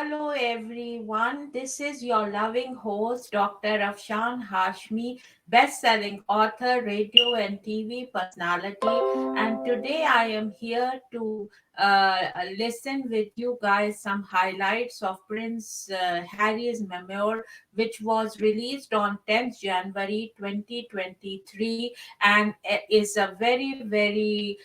Hello everyone. This is your loving host, Dr. Afshan Hashmi, best-selling author, radio and TV personality. And today I am here to listen with you guys some highlights of Prince Harry's memoir, which was released on 10th January 2023, and is a very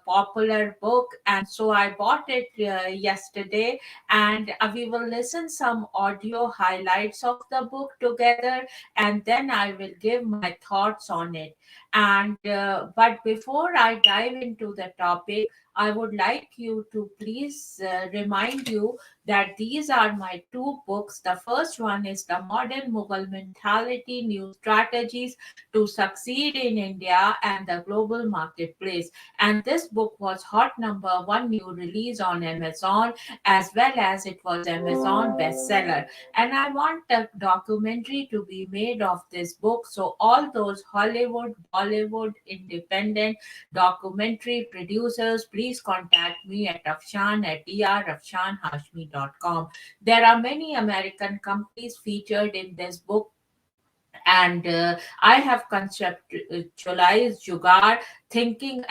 popular book. And so I bought it yesterday, and we will listen some audio highlights of the book together, and then I will give my thoughts on it. And but before I dive into the topic, I would like you to please remind you that these are my two books. The first one is The Modern Mughal Mentality, New Strategies to Succeed in India and the Global Marketplace. And this book was hot number one new release on Amazon, as well as it was Amazon bestseller. And I want a documentary to be made of this book. So all those Hollywood, Bollywood, independent documentary producers, please contact me at Afshan at drafshanhashmi.com. There are many American companies featured in this book, and I have conceptualized jugaad thinking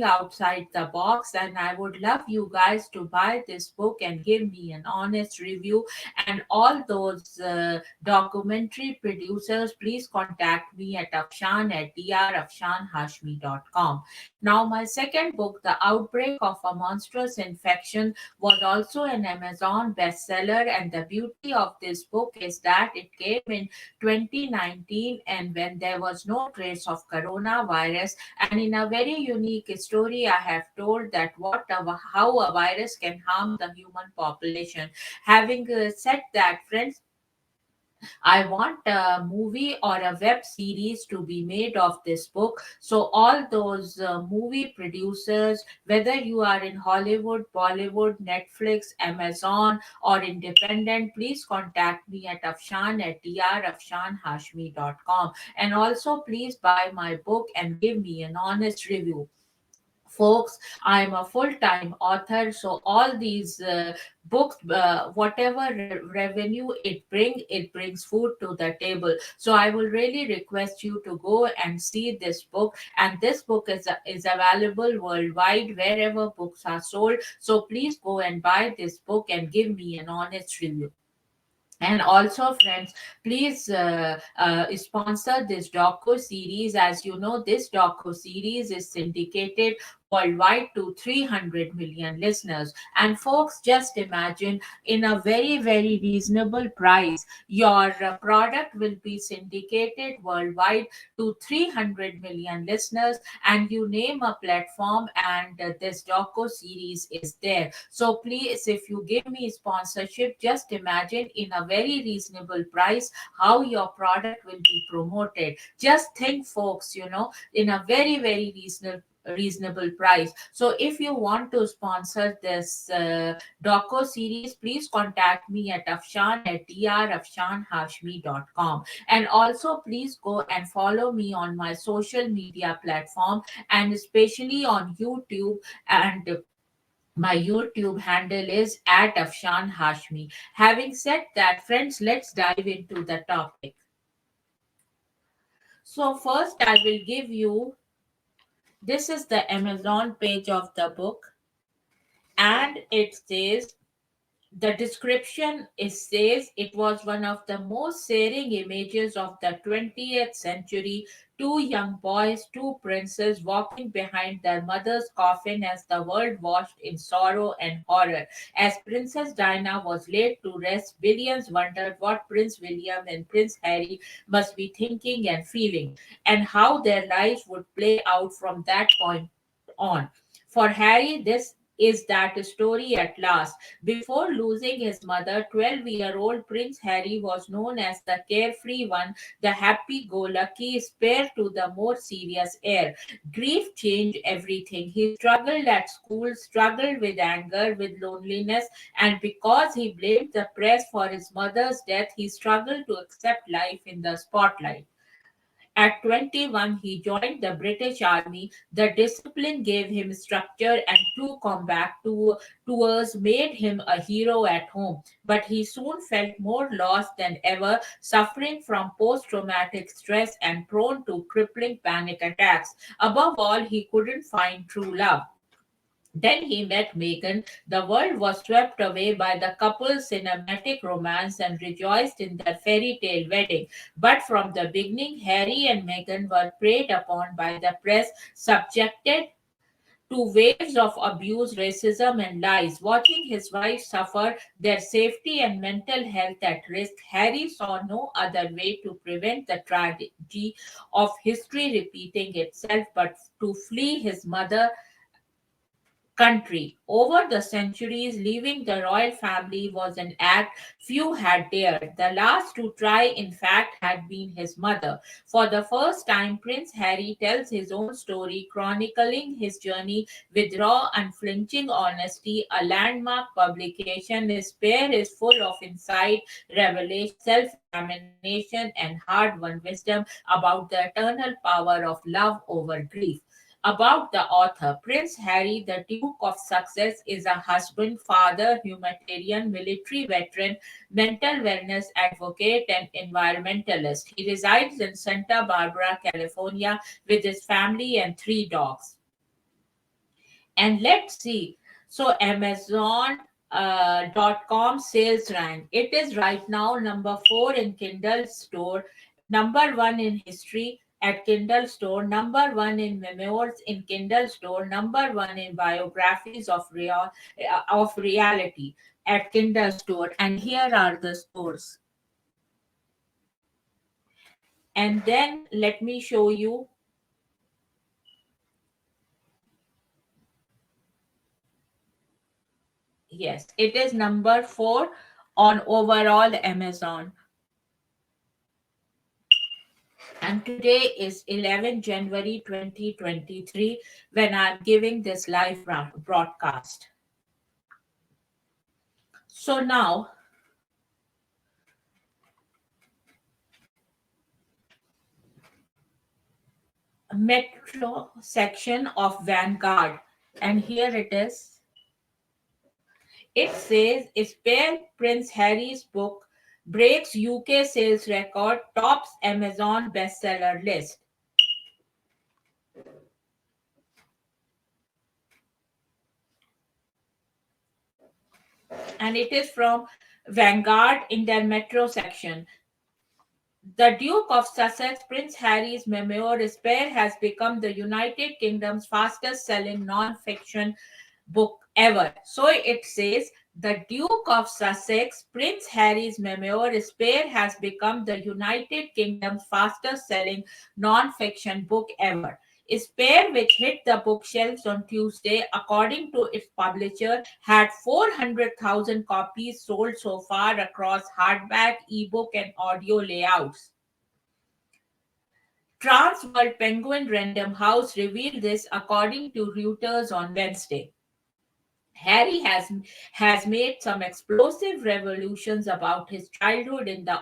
outside the box, and I would love you guys to buy this book and give me an honest review. And all those documentary producers, please contact me at Afshan at drafshanhashmi.com. Now my second book, The Outbreak of a Monstrous Infection, was also an Amazon bestseller, and the beauty of this book is that it came in 2019, and when there was no trace of coronavirus. And in a very unique story, I have told that how a virus can harm the human population. Having said that, friends, I want a movie or a web series to be made of this book. So, all those movie producers, whether you are in Hollywood, Bollywood, Netflix, Amazon, or independent, please contact me at Afshan at drafshanhashmi.com. And also, please buy my book and give me an honest review. Folks, I'm a full-time author, so all these books, whatever revenue it brings food to the table. So I will really request you to go and see this book, and this book is available worldwide wherever books are sold. So please go and buy this book and give me an honest review. And also, friends, please sponsor this doco series. As you know, this doco series is syndicated worldwide to 300 million listeners. And folks, just imagine, in a very reasonable price, your product will be syndicated worldwide to 300 million listeners, and you name a platform, and this doco series is there. So please, if you give me sponsorship, just imagine, in a very reasonable price, how your product will be promoted. Just think, folks, in a very reasonable price. So if you want to sponsor this doco series, please contact me at Afshan at drafshanhashmi.com. And also, please go and follow me on my social media platform, and especially on YouTube. And my YouTube handle is at Afshan Hashmi. Having said that, friends, let's dive into the topic. So first, I will give you, this is the Amazon page of the book, and it says, the description says it was one of the most searing images of the 20th century. Two young boys, two princes, walking behind their mother's coffin as the world watched in sorrow and horror. As Princess Diana was laid to rest, billions wondered what Prince William and Prince Harry must be thinking and feeling, and how their lives would play out from that point on. For Harry, this is that story at last. Before losing his mother, 12-year-old Prince Harry was known as the carefree one, the happy go lucky, spare to the more serious heir. Grief changed everything. He struggled at school, struggled with anger, with loneliness, and because he blamed the press for his mother's death, he struggled to accept life in the spotlight. At 21, he joined the British Army. The discipline gave him structure, and true combat tours made him a hero at home. But he soon felt more lost than ever, suffering from post traumatic stress and prone to crippling panic attacks. Above all, he couldn't find true love. Then he met Megan. The world was swept away by the couple's cinematic romance and rejoiced in their fairy tale wedding. But from the beginning, Harry and Meghan were preyed upon by the press, subjected to waves of abuse, racism, and lies. Watching his wife suffer, their safety and mental health at risk, Harry saw no other way to prevent the tragedy of history repeating itself but to flee his mother country. Over the centuries, leaving the royal family was an act few had dared. The last to try, in fact, had been his mother. For the first time, Prince Harry tells his own story, chronicling his journey with raw, unflinching honesty. A landmark publication, his pair is full of insight, revelation, self examination, and hard won wisdom about the eternal power of love over grief. About the author, Prince Harry, the Duke of Sussex, is a husband, father, humanitarian, military veteran, mental wellness advocate, and environmentalist. He resides in Santa Barbara, California, with his family and three dogs. And let's see. So Amazon.com sales rank. It is right now number 4 in Kindle store, number 1 in history at Kindle store, number 1 in memoirs in Kindle store, number 1 in biographies of reality at Kindle store. And here are the stores. And then let me show you. Yes, it is number 4 on overall Amazon. And today is 11 January 2023 when I'm giving this live broadcast. So now, metro section of Vanguard. And here it is. It says, Spare Prince Harry's book breaks UK sales record, tops Amazon bestseller list. And it is from Vanguard in their metro section. The Duke of Sussex, Prince Harry's memoir, Spare, has become the United Kingdom's fastest selling non fiction book ever. So it says the Duke of Sussex, Prince Harry's memoir, Spare, has become the United Kingdom's fastest selling non fiction book ever. Spare, which hit the bookshelves on Tuesday, according to its publisher, had 400,000 copies sold so far across hardback, ebook, and audio layouts. Transworld Penguin Random House revealed this according to Reuters on Wednesday. Harry has made some explosive revolutions about his childhood in the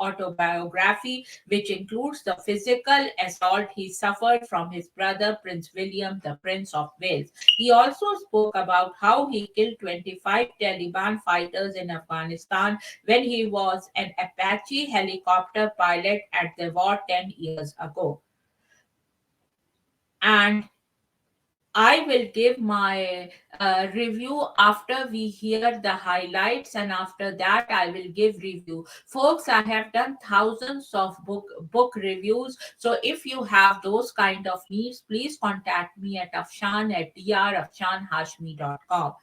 autobiography, which includes the physical assault he suffered from his brother Prince William, the Prince of Wales. He also spoke about how he killed 25 Taliban fighters in Afghanistan when he was an Apache helicopter pilot at the war 10 years ago. And I will give my review after we hear the highlights, and after that I will give review. Folks, I have done thousands of book reviews. So if you have those kind of needs, please contact me at Afshan at drafshanhashmi.com.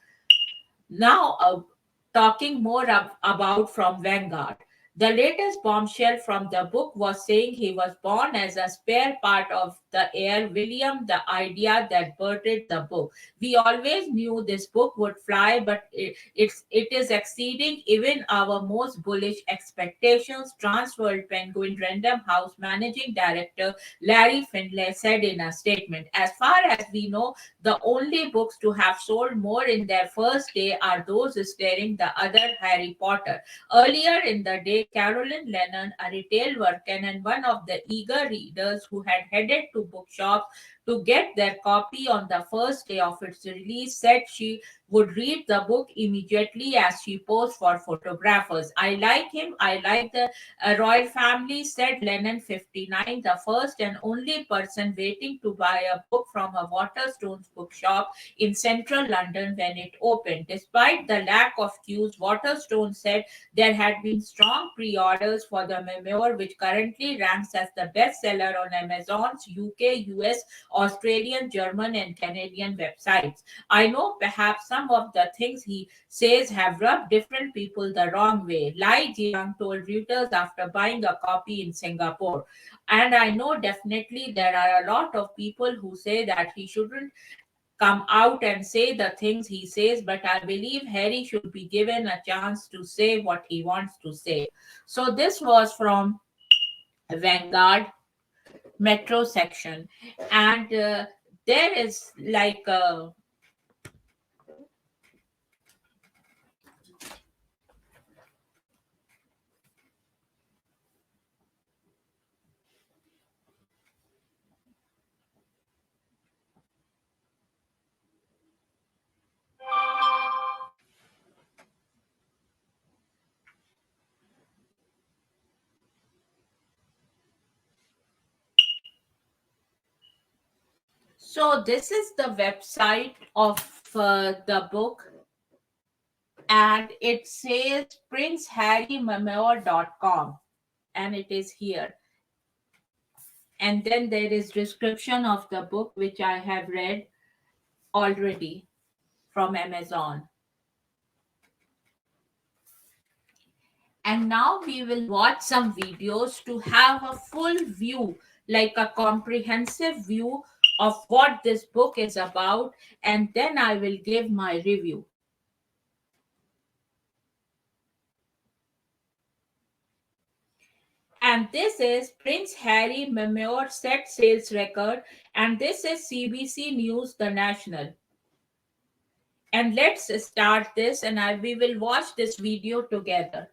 Now, talking more about from Vanguard. The latest bombshell from the book was saying he was born as a spare part of the air, William, the idea that birthed the book. We always knew this book would fly, but it is exceeding even our most bullish expectations, Transworld Penguin Random House Managing Director Larry Findlay said in a statement. As far as we know, the only books to have sold more in their first day are those starring the other Harry Potter. Earlier in the day, Carolyn Lennon, a retail worker and one of the eager readers who had headed to bookshops to get their copy on the first day of its release, said she would read the book immediately as she posed for photographers. I like him. I like the royal family, said Lennon, 59, the first and only person waiting to buy a book from a Waterstones bookshop in central London when it opened. Despite the lack of queues, Waterstones said there had been strong pre-orders for the memoir, which currently ranks as the bestseller on Amazon's UK, US, Australian, German, and Canadian websites. I know perhaps some of the things he says have rubbed different people the wrong way. Lai Jiang told Reuters after buying a copy in Singapore. And I know definitely there are a lot of people who say that he shouldn't come out and say the things he says, but I believe Harry should be given a chance to say what he wants to say. So this was from Vanguard Metro section, and there is like a so this is the website of the book, and it says princeharrymemoir.com, and it is here. And then there is description of the book which I have read already from Amazon. And now we will watch some videos to have a full view, like a comprehensive view of what this book is about, and then I will give my review. And this is Prince Harry Memoir set sales record, and this is CBC News, the National. And let's start this, and we will watch this video together.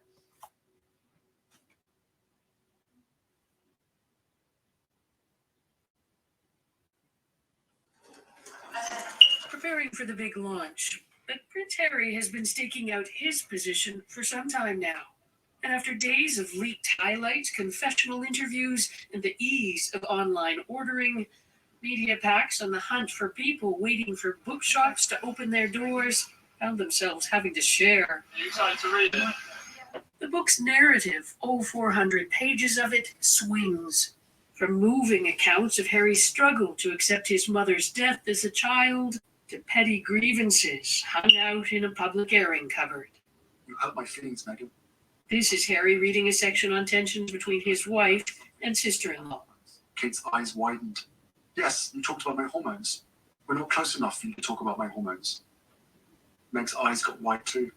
Preparing for the big launch, but Prince Harry has been staking out his position for some time now. And after days of leaked highlights, confessional interviews, and the ease of online ordering, media packs on the hunt for people waiting for bookshops to open their doors found themselves having to share. The book's narrative, 400 pages of it, swings. From moving accounts of Harry's struggle to accept his mother's death as a child, to petty grievances hung out in a public airing cupboard. You hurt my feelings, Megan. This is Harry reading a section on tensions between his wife and sister-in-law. Kate's eyes widened. Yes, you talked about my hormones. We're not close enough for you to talk about my hormones. Meg's eyes got wide too.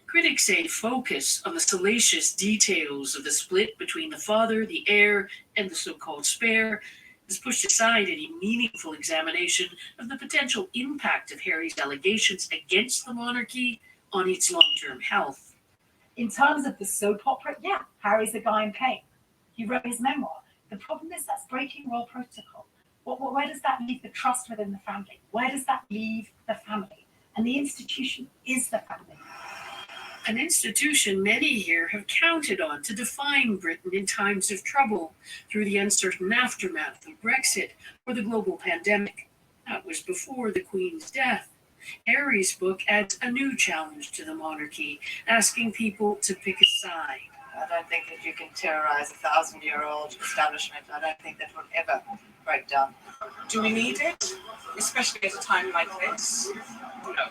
Critics say focus on the salacious details of the split between the father, the heir, and the so-called spare has pushed aside any meaningful examination of the potential impact of Harry's allegations against the monarchy on its long-term health. In terms of the soap opera, yeah, Harry's a guy in pain. He wrote his memoir. The problem is that's breaking royal protocol. Where does that leave the trust within the family? Where does that leave the family? And the institution is the family. An institution many here have counted on to define Britain in times of trouble through the uncertain aftermath of Brexit or the global pandemic. That was before the Queen's death. Harry's book adds a new challenge to the monarchy, asking people to pick a side. I don't think that you can terrorize a 1,000-year-old establishment. I don't think that will ever break down. Do we need it? Especially at a time like this? No.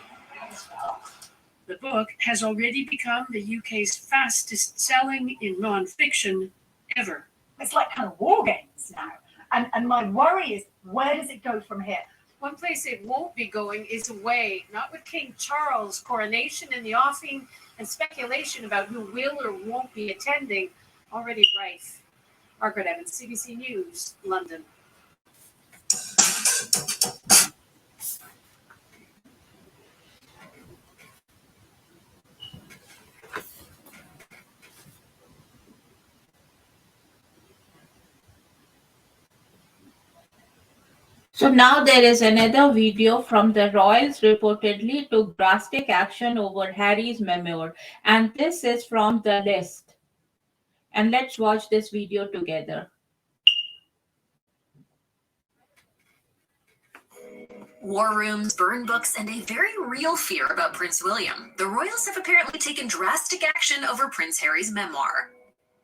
The book has already become the UK's fastest selling in non-fiction ever. It's like kind of war games now. And my worry is, where does it go from here? One place it won't be going is away, not with King Charles' coronation in the offing and speculation about who will or won't be attending already rife. Margaret Evans, CBC News, London. So now there is another video from the royals reportedly took drastic action over Harry's memoir, and this is from the list. And let's watch this video together. War rooms, burn books, and a very real fear about Prince William. The royals have apparently taken drastic action over Prince Harry's memoir.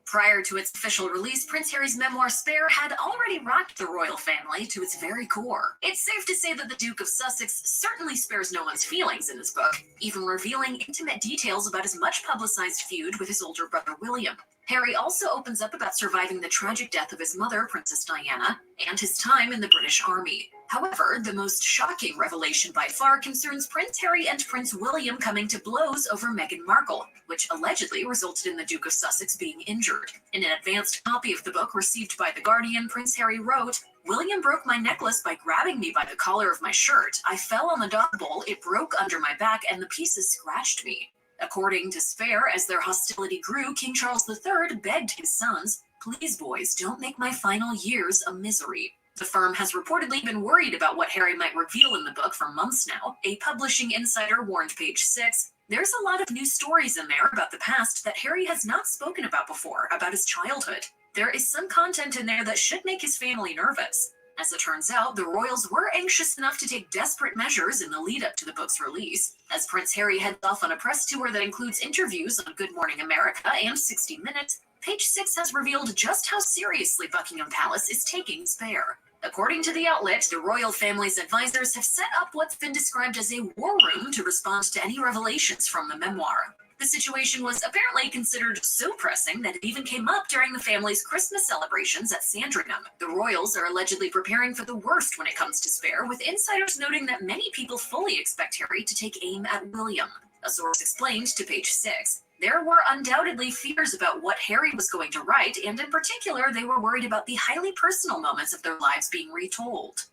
Prior to its official release, Prince Harry's memoir Spare had already rocked the royal family to its very core. It's safe to say that the Duke of Sussex certainly spares no one's feelings in this book, even revealing intimate details about his much-publicized feud with his older brother William. Harry also opens up about surviving the tragic death of his mother, Princess Diana, and his time in the British Army. However, the most shocking revelation by far concerns Prince Harry and Prince William coming to blows over Meghan Markle, which allegedly resulted in the Duke of Sussex being injured. In an advanced copy of the book received by The Guardian, Prince Harry wrote, "William broke my necklace by grabbing me by the collar of my shirt. I fell on the dog bowl, it broke under my back, and the pieces scratched me." According to Spare, as their hostility grew, King Charles III begged his sons, "Please, boys, don't make my final years a misery." The firm has reportedly been worried about what Harry might reveal in the book for months now. A publishing insider warned Page 6, "There's a lot of new stories in there about the past that Harry has not spoken about before, about his childhood. There is some content in there that should make his family nervous." As it turns out, the royals were anxious enough to take desperate measures in the lead-up to the book's release. As Prince Harry heads off on a press tour that includes interviews on Good Morning America and 60 Minutes, Page 6 has revealed just how seriously Buckingham Palace is taking Spare. According to the outlet, the royal family's advisors have set up what's been described as a war room to respond to any revelations from the memoir. The situation was apparently considered so pressing that it even came up during the family's Christmas celebrations at Sandringham. The royals are allegedly preparing for the worst when it comes to Spare, with insiders noting that many people fully expect Harry to take aim at William. A source explained to Page 6, "There were undoubtedly fears about what Harry was going to write, and in particular, they were worried about the highly personal moments of their lives being retold."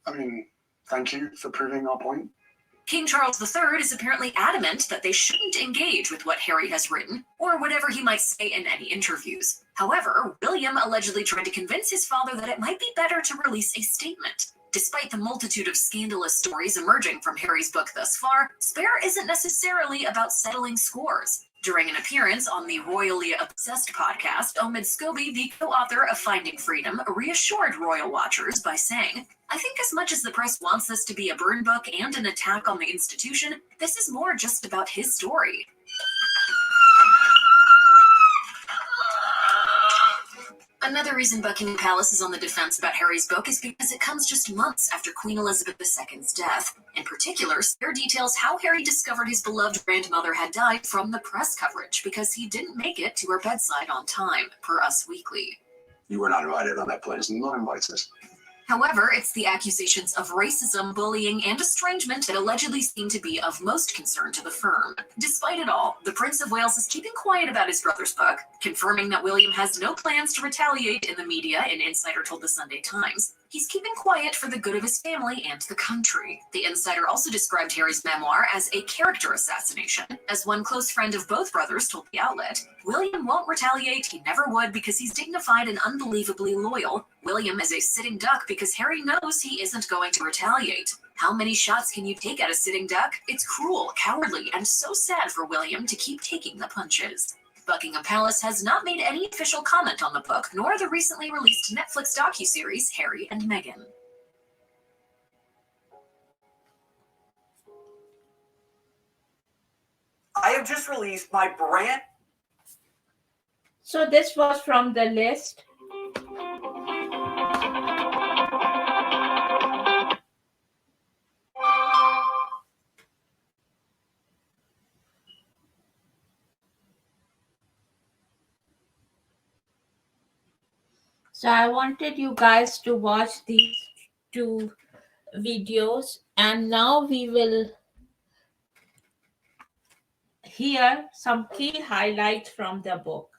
I mean, thank you for proving our point. King Charles III is apparently adamant that they shouldn't engage with what Harry has written, or whatever he might say in any interviews. However, William allegedly tried to convince his father that it might be better to release a statement. Despite the multitude of scandalous stories emerging from Harry's book thus far, Spare isn't necessarily about settling scores. During an appearance on the Royally Obsessed podcast, Omid Scobie, the co-author of Finding Freedom, reassured royal watchers by saying, "I think as much as the press wants this to be a burn book and an attack on the institution, this is more just about his story." Another reason Buckingham Palace is on the defense about Harry's book is because it comes just months after Queen Elizabeth II's death. In particular, Spare details how Harry discovered his beloved grandmother had died from the press coverage because he didn't make it to her bedside on time, per Us Weekly. You were not invited on that plane. It's not invited. However, it's the accusations of racism, bullying, and estrangement that allegedly seem to be of most concern to the firm. Despite it all, the Prince of Wales is keeping quiet about his brother's book, confirming that William has no plans to retaliate in the media, an insider told the Sunday Times. He's keeping quiet for the good of his family and the country. The insider also described Harry's memoir as a character assassination. As one close friend of both brothers told the outlet, "William won't retaliate, he never would because he's dignified and unbelievably loyal. William is a sitting duck because Harry knows he isn't going to retaliate. How many shots can you take at a sitting duck? It's cruel, cowardly, and so sad for William to keep taking the punches." Buckingham Palace has not made any official comment on the book, nor the recently released Netflix docuseries Harry and Meghan. I have just released my brand. So this was from the list. So I wanted you guys to watch these two videos, and now we will hear some key highlights from the book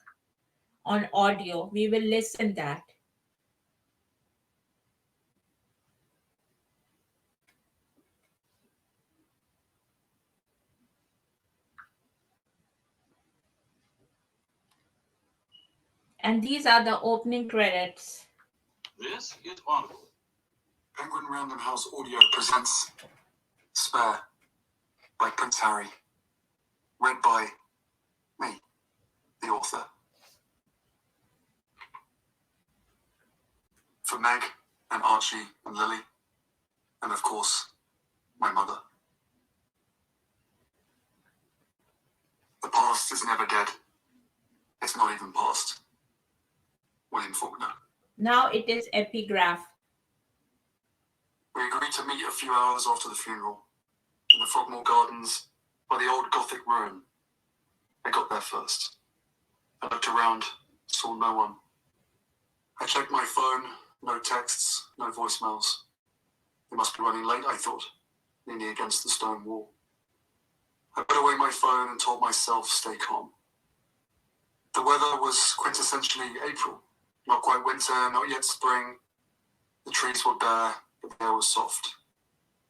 on audio. We will listen that. And these are the opening credits. This is Audible. Penguin Random House Audio presents Spare by Prince Harry. Read by me, the author. For Meg and Archie and Lily, and of course, my mother. The past is never dead. It's not even past. William Faulkner. Now it is epigraph. We agreed to meet a few hours after the funeral, in the Frogmore Gardens, by the old Gothic ruin. I got there first. I looked around, saw no one. I checked my phone, no texts, no voicemails. It must be running late, I thought, leaning against the stone wall. I put away my phone and told myself stay calm. The weather was quintessentially April, not quite winter, not yet spring. The trees were bare, but the air was soft.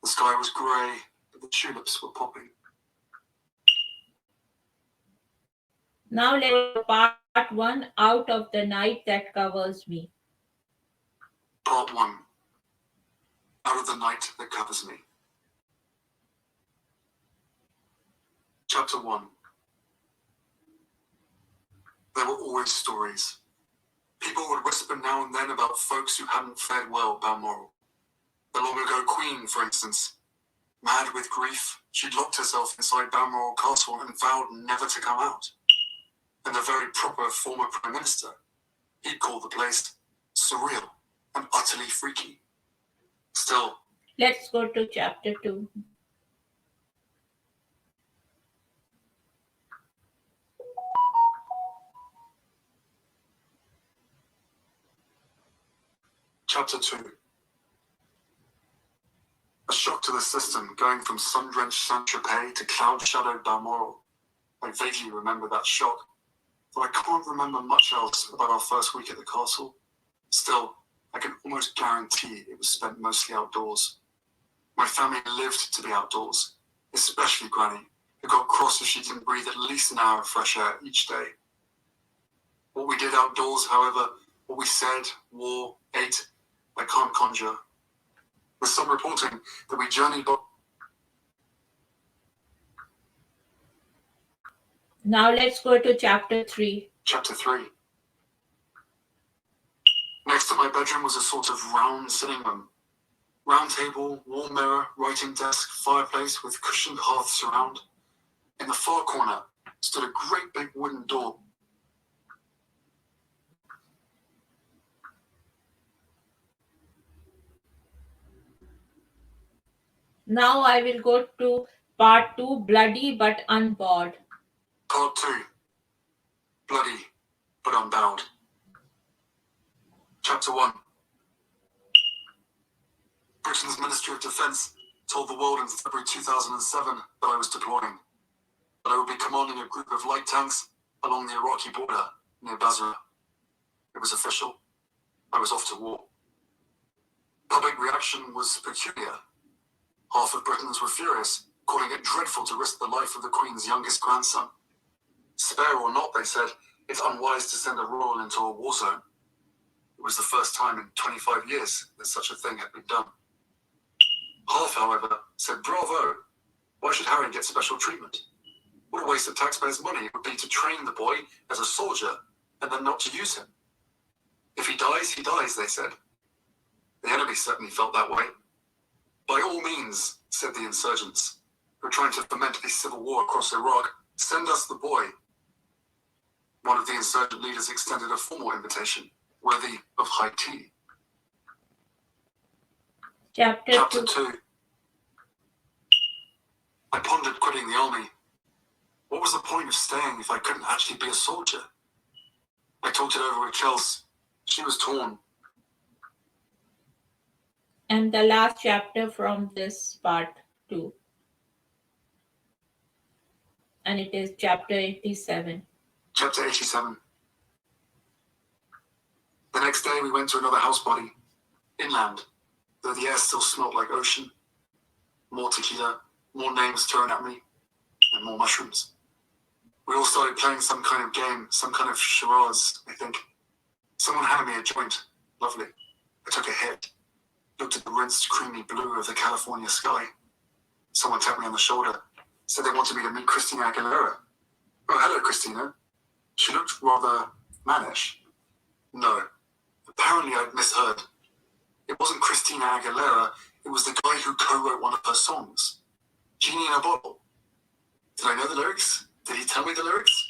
The sky was grey, but the tulips were popping. Now let's part one, Out of the Night That Covers Me. Part 1. Out of the Night That Covers Me. Chapter 1. There were always stories. People would whisper now and then about folks who hadn't fared well Balmoral. The long-ago Queen, for instance. Mad with grief, she'd locked herself inside Balmoral Castle and vowed never to come out. And a very proper former Prime Minister, he'd call the place surreal and utterly freaky. Still, Let's go to chapter 2. Chapter 2. A shock to the system, going from sun-drenched Saint-Tropez to cloud-shadowed Balmoral. I vaguely remember that shock, though I can't remember much else about our first week at the castle. Still, I can almost guarantee it was spent mostly outdoors. My family lived to be outdoors, especially Granny, who got cross if she didn't breathe at least an hour of fresh air each day. What we did outdoors, however, what we said, wore, ate, I can't conjure. With some reporting that we journeyed by... Now let's go to chapter 3. Chapter 3. Next to my bedroom was a sort of round sitting room. Round table, wall mirror, writing desk, fireplace with cushioned hearths around. In the far corner stood a great big wooden door. Now I will go to part 2, Bloody but Unbowed. Part 2. Bloody but unbowed. Chapter 1. Britain's Ministry of Defence told the world in February 2007 that I was deploying. That I would be commanding a group of light tanks along the Iraqi border near Basra. It was official. I was off to war. Public reaction was peculiar. Half of Britons were furious, calling it dreadful to risk the life of the Queen's youngest grandson. Spare or not, they said, it's unwise to send a royal into a war zone. It was the first time in 25 years that such a thing had been done. Half, however, said, bravo, why should Harry get special treatment? What a waste of taxpayers' money it would be to train the boy as a soldier and then not to use him. If he dies, they said. The enemy certainly felt that way. By all means, said the insurgents, who were trying to foment a civil war across Iraq, send us the boy. One of the insurgent leaders extended a formal invitation, worthy of high tea. Chapter 2. I pondered quitting the army. What was the point of staying if I couldn't actually be a soldier? I talked it over with Chelsea. She was torn. And the last chapter from this part 2. And it is chapter 87. Chapter 87. The next day we went to another house party, inland, though the air still smelled like ocean. More tequila, more names thrown at me, and more mushrooms. We all started playing some kind of game, some kind of charades, I think. Someone handed me a joint. Lovely. I took a hit, looked at the rinsed, creamy blue of the California sky. Someone tapped me on the shoulder, said they wanted me to meet Christina Aguilera. Oh, hello, Christina. She looked rather mannish. No, apparently I'd misheard. It wasn't Christina Aguilera, it was the guy who co-wrote one of her songs. Genie in a Bottle. Did I know the lyrics? Did he tell me the lyrics?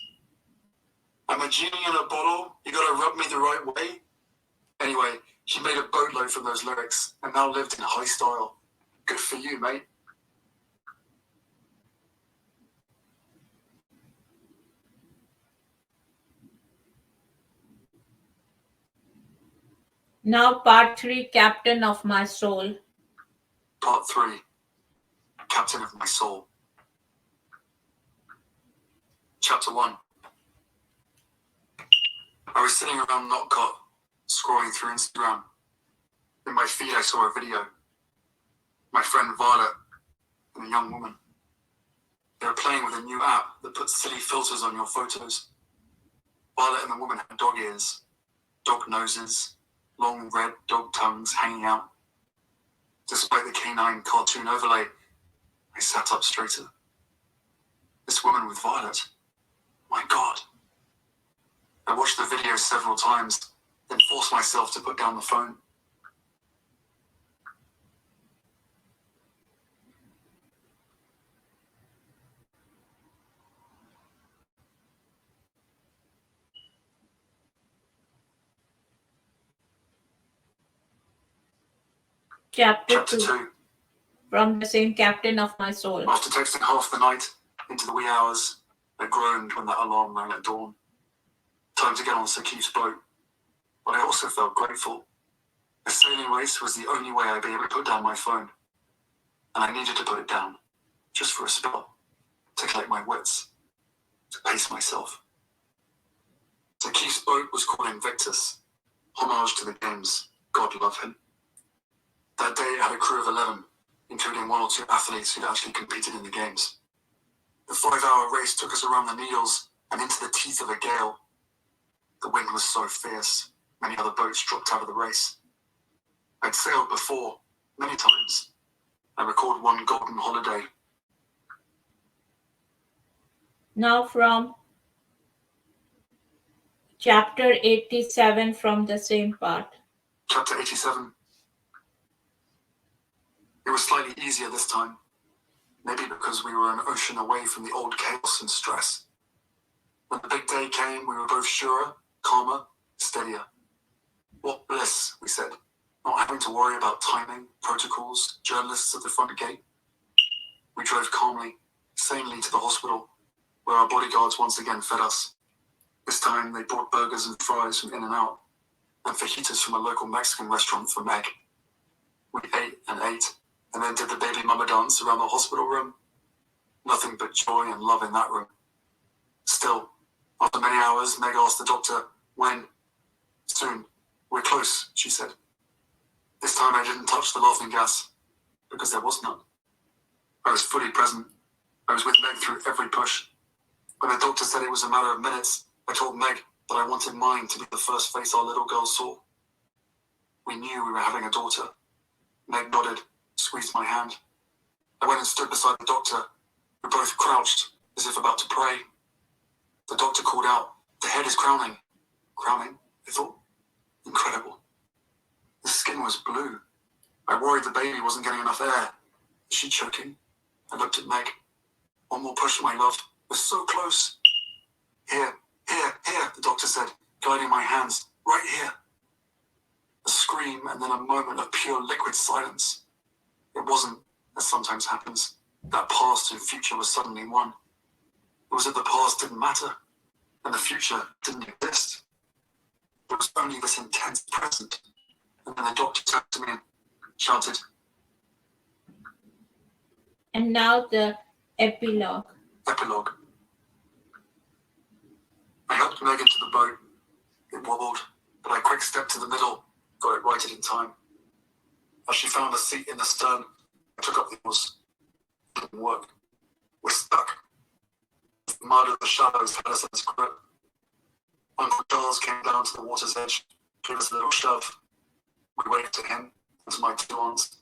I'm a genie in a bottle, you gotta rub me the right way. Anyway, she made a boatload from those lyrics and now lived in high style. Good for you, mate. Now, part 3, Captain of My Soul. Part 3. Captain of My Soul. Chapter 1. I was sitting around Notcott, scrolling through Instagram. In my feed I saw a video. My friend Violet and a young woman. They were playing with a new app that puts silly filters on your photos. Violet and the woman had dog ears, dog noses, long red dog tongues hanging out. Despite the canine cartoon overlay, I sat up straighter. This woman with Violet. My God. I watched the video several times, then forced myself to put down the phone. Chapter Chapter 2. 2. From the same Captain of My Soul. After texting half the night, into the wee hours, I groaned when that alarm rang at dawn. Time to get on Sir Keith's boat. But I also felt grateful. A sailing race was the only way I'd be able to put down my phone. And I needed to put it down, just for a spell, to collect my wits, to pace myself. Sir Keith's boat was called Invictus, homage to the games. God love him. That day it had a crew of 11, including 1 or 2 athletes who'd actually competed in the games. The 5-hour race took us around the Needles and into the teeth of a gale. The wind was so fierce, many other boats dropped out of the race. I'd sailed before, many times. I recalled one golden holiday. Now from chapter 87 from the same part. Chapter 87. It was slightly easier this time. Maybe because we were an ocean away from the old chaos and stress. When the big day came, we were both surer, calmer, steadier. What bliss, we said, not having to worry about timing, protocols, journalists at the front gate. We drove calmly, sanely to the hospital, where our bodyguards once again fed us. This time they brought burgers and fries from In-N-Out, and fajitas from a local Mexican restaurant for Meg. We ate, and then did the baby mama dance around the hospital room. Nothing but joy and love in that room. Still, after many hours, Meg asked the doctor, when? Soon. We're close, she said. This time I didn't touch the laughing gas, because there was none. I was fully present. I was with Meg through every push. When the doctor said it was a matter of minutes, I told Meg that I wanted mine to be the first face our little girl saw. We knew we were having a daughter. Meg nodded, squeezed my hand. I went and stood beside the doctor. We both crouched, as if about to pray. The doctor called out, "The head is crowning." Crowning, I thought. Incredible. The skin was blue. I worried the baby wasn't getting enough air. Is she choking? I looked at Meg. One more push, my love. We're so close. Here, the doctor said, guiding my hands. Right here. A scream and then a moment of pure liquid silence. It wasn't, as sometimes happens, that past and future was suddenly one. It was that the past didn't matter, and the future didn't exist. There was only this intense present. And then the doctor turned to me and shouted, And now the epilogue. "Epilogue." I helped Megan to the boat. It wobbled, but I quick stepped to the middle, got it righted in time. As she found a seat in the stern, I took up the oars. It didn't work. We're stuck. The mud of the shallows had us in its grip. Uncle Charles came down to the water's edge, gave us a little shove. We waved to him and to my two aunts.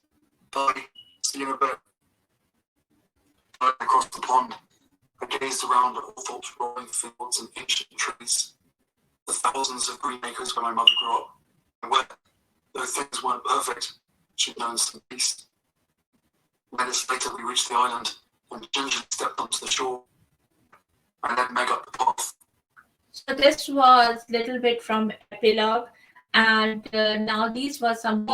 "Bye, see you in a bit." Right across the pond, I gazed around at Althorpe's rolling fields and ancient trees, the thousands of green acres where my mother grew up, and where, though things weren't perfect, she'd known some peace. Minutes later, we reached the island, and gingerly stepped onto the shore. I led Meg up the path. So this was little bit from epilogue, and now these were some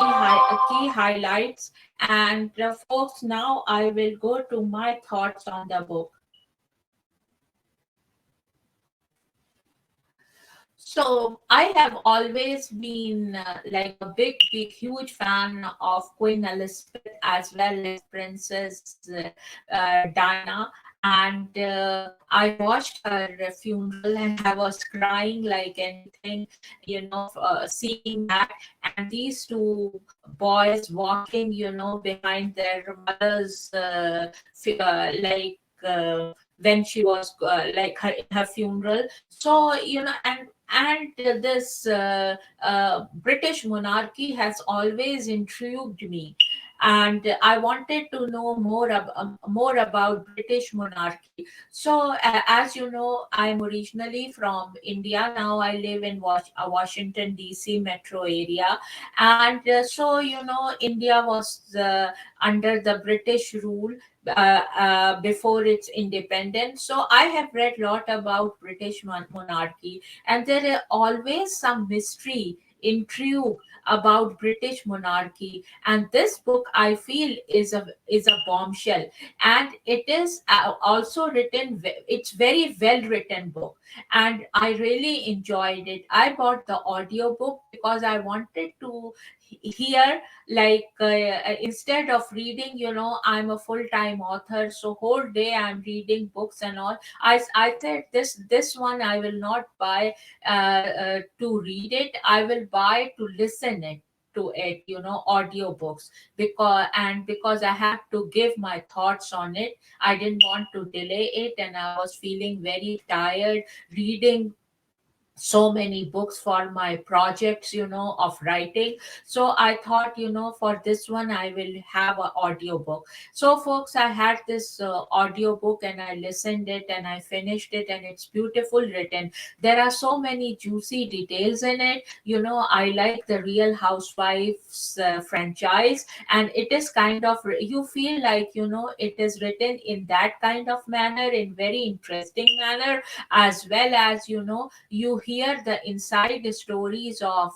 key highlights. And folks, now I will go to my thoughts on the book. So I have always been like a big, huge fan of Queen Elizabeth as well as Princess Diana. And I watched her funeral and I was crying like anything, seeing that. And these two boys walking, behind their mother's, when she was like her funeral. So, and this British monarchy has always intrigued me, and I wanted to know more about British monarchy. So, as you know, I'm originally from India. Now I live in Washington D.C. metro area, and so India was under the British rule before its independence. So I have read a lot about British monarchy, and there is always some mystery, intrigue about British monarchy. And this book, I feel, is a bombshell, and it is also written. It's very well written book, and I really enjoyed it. I bought the audiobook because I wanted to hear, like instead of reading, I'm a full-time author, so whole day I'm reading books and all. I said this one I will not buy to read it. I will buy to listen it to it, audiobooks, because I have to give my thoughts on it. I didn't want to delay it, and I was feeling very tired reading so many books for my projects, of writing. So I thought, for this one I will have an audiobook. So folks, I had this audiobook and I listened it and I finished it, and it's beautiful written. There are so many juicy details in it. I like the Real Housewives franchise, and it is kind of, you feel like, it is written in that kind of manner, in very interesting manner, as well as, you hear the inside stories of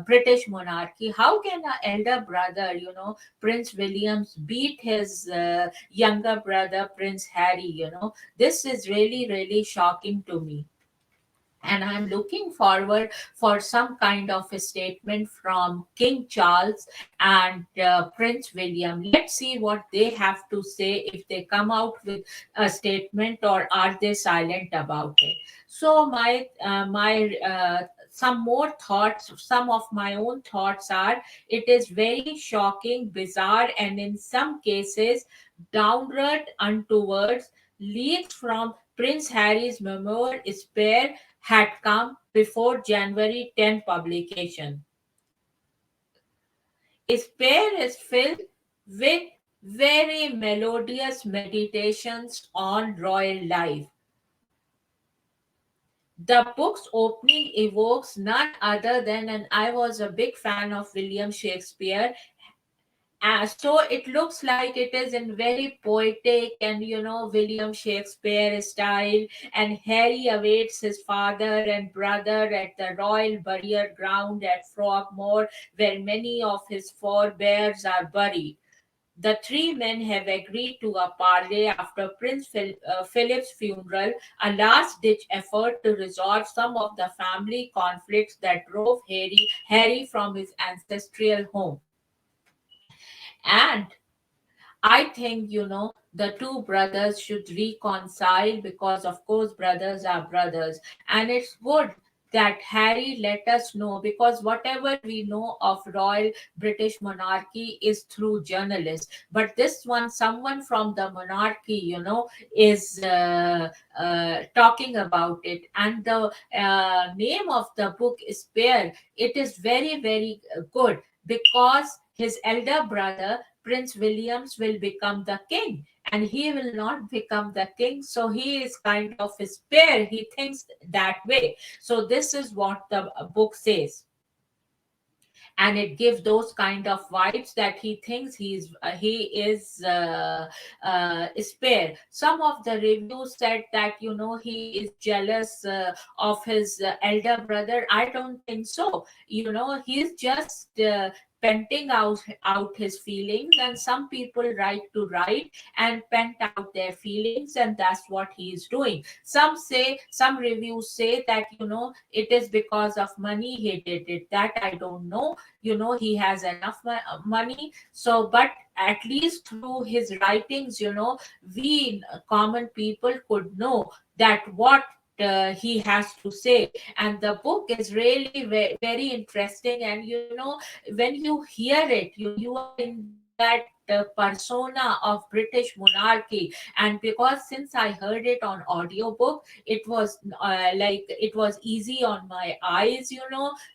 British monarchy. How can an elder brother, Prince Williams, beat his younger brother, Prince Harry? This is really, really shocking to me, and I'm looking forward for some kind of a statement from King Charles and Prince William. Let's see what they have to say, if they come out with a statement or are they silent about it. So my some more thoughts, some of my own thoughts are: it is very shocking, bizarre, and in some cases downright untoward. Leaks from Prince Harry's memoir Spare had come before January 10 publication. Spare is filled with very melodious meditations on royal life. The book's opening evokes none other than, and I was a big fan of William Shakespeare. So it looks like it is in very poetic and William Shakespeare style. And Harry awaits his father and brother at the royal burial ground at Frogmore, where many of his forebears are buried. The three men have agreed to a parley after Philip's funeral, a last ditch effort to resolve some of the family conflicts that drove Harry from his ancestral home. And I think, the two brothers should reconcile because, of course, brothers are brothers. And it's good that Harry let us know because whatever we know of royal British monarchy is through journalists. But this one, someone from the monarchy, is talking about it. And the name of the book is Spare. It is very, very good because his elder brother Prince Williams will become the king and he will not become the king. So he is kind of a spare. He thinks that way. So this is what the book says. And it gives those kind of vibes that he thinks he is spare. Some of the reviews said that he is jealous of his elder brother. I don't think so. He's just venting out his feelings, and some people write and vent out their feelings, and that's what he is doing. Some reviews say that it is because of money he did it. That I don't know. He has enough money. So but at least through his writings, we common people could know that what he has to say. And the book is really very interesting. And when you hear it, you are in that persona of British monarchy. And because since I heard it on audiobook, it was like it was easy on my eyes.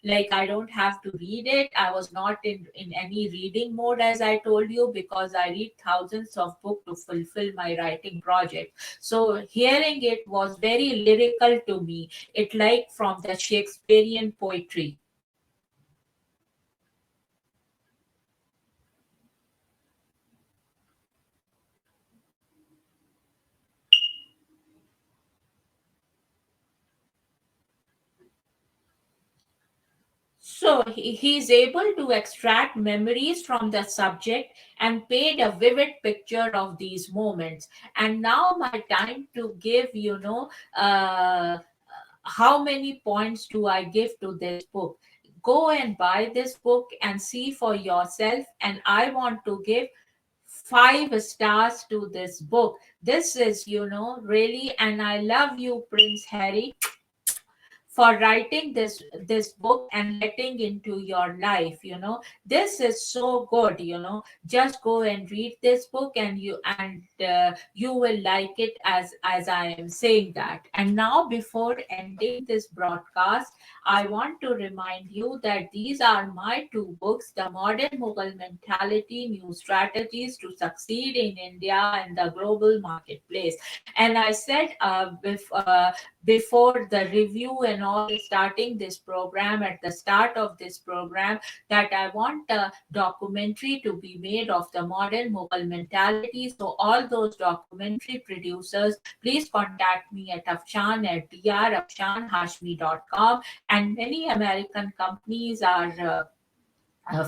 Like I don't have to read it. I was not in any reading mode, as I told you, because I read thousands of books to fulfill my writing project. So hearing it was very lyrical to me. It like from the Shakespearean poetry. So he's able to extract memories from the subject and paint a vivid picture of these moments. And now my time to give, how many points do I give to this book? Go and buy this book and see for yourself. And I want to give 5 stars to this book. This is, really, and I love you, Prince Harry, for writing this book and letting into your life. This is so good. Just go and read this book, and you will like it as I am saying that. And now, before ending this broadcast, I want to remind you that these are my two books: The Modern Mughal Mentality, New Strategies to Succeed in India and the Global Marketplace. And I said before the review and all starting this program, at the start of this program, that I want a documentary to be made of the modern Mughal mentality. So all those documentary producers, please contact me at Afshan at drafshanhashmi.com. And many American companies are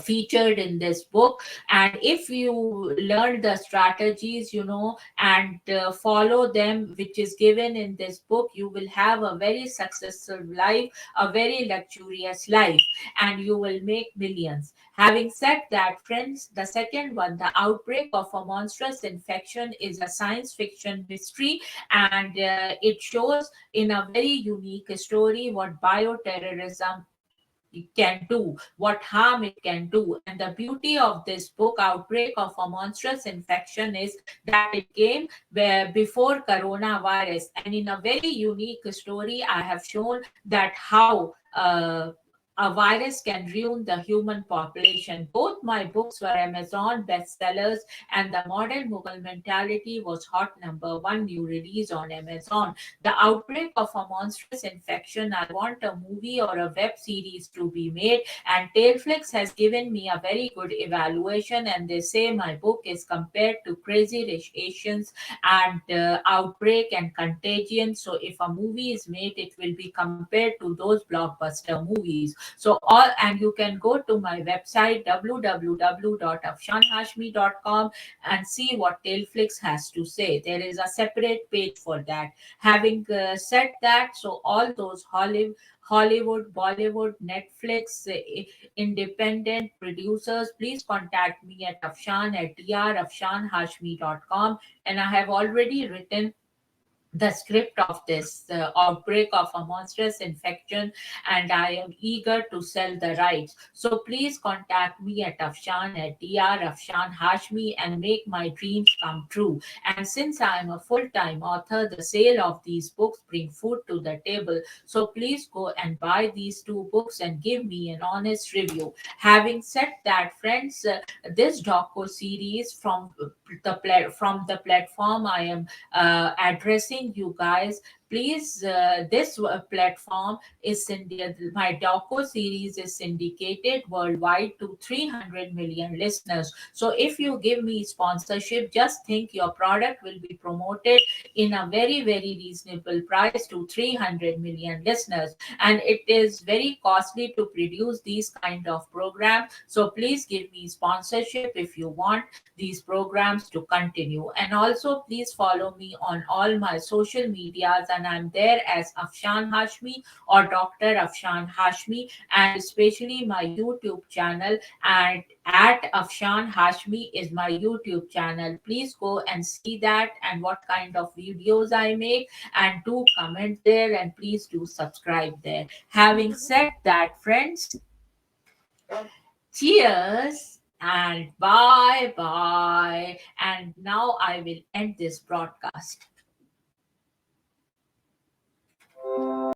featured in this book. And if you learn the strategies, and follow them, which is given in this book, you will have a very successful life, a very luxurious life, and you will make millions. Having said that, friends, the second one, The Outbreak of a Monstrous Infection, is a science fiction mystery. And it shows in a very unique story what bioterrorism can do, what harm it can do. And the beauty of this book, Outbreak of a Monstrous Infection, is that it came before coronavirus. And in a very unique story, I have shown that how a virus can ruin the human population. Both my books were Amazon bestsellers, and The Modern Mughal Mentality was hot #1 new release on Amazon. The Outbreak of a Monstrous Infection, I want a movie or a web series to be made, and Tailflix has given me a very good evaluation, and they say my book is compared to Crazy Rich Asians and Outbreak and Contagion. So if a movie is made, it will be compared to those blockbuster movies. So all, and you can go to my website www.afshanhashmi.com and see what Tailflix has to say. There is a separate page for that. Having said that, so all those Hollywood, Bollywood, Netflix, independent producers, please contact me at Afshan at drafshanhashmi.com. And I have already written the script of this outbreak of a monstrous infection, and I am eager to sell the rights. So please contact me at Afshan at Afshan Hashmi and make my dreams come true. And since I am a full-time author, the sale of these books bring food to the table. So please go and buy these two books and give me an honest review. Having said that, friends, this docu series from the platform I am addressing you guys. Please, this platform is my doco series is syndicated worldwide to 300 million listeners. So if you give me sponsorship, just think your product will be promoted in a very, very reasonable price to 300 million listeners. And it is very costly to produce these kind of programs. So please give me sponsorship if you want these programs to continue. And also, please follow me on all my social medias, and I'm there as Afshan Hashmi or Dr. Afshan Hashmi, and especially my YouTube channel. And at Afshan Hashmi is my YouTube channel. Please go and see that and what kind of videos I make, and do comment there, and please do subscribe there. Having said that, friends, cheers and bye bye. And now I will end this broadcast.